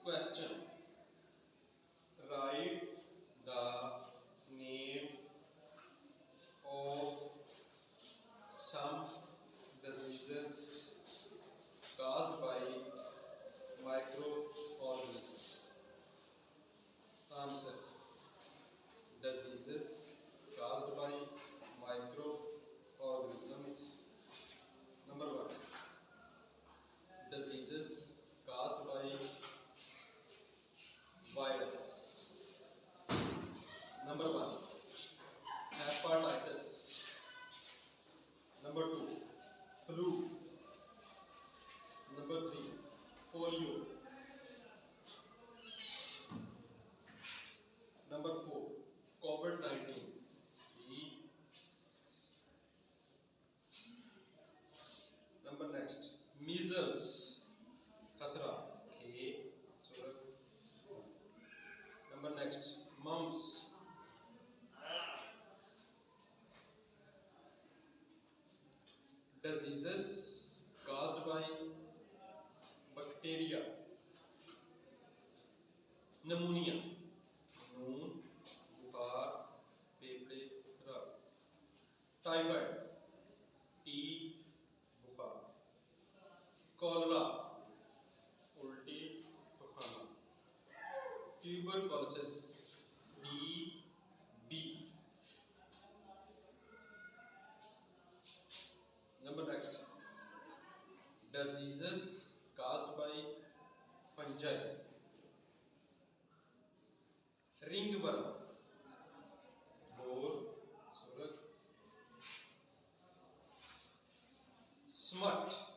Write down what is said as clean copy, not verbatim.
Question. Write the name of some diseases caused by microorganisms. Answer. Diseases caused by microorganisms. Number 1. Diseases caused by virus. Number 1. Hepatitis. Number 2. Flu. Number 3. Polio. Number 4. COVID-19. C. Number next. Measles. Khasra. K. Surat. Number next. Mumps. Diseases caused by bacteria. Pneumonia. Noon. बुखार फेफड़े खराब. Typhoid. T. बुखार. Cholera. उल्टी पखाना. Tuberculosis. TB. Number next. Diseases caused by fungi. Ringworm. Bore. Surat. Smut.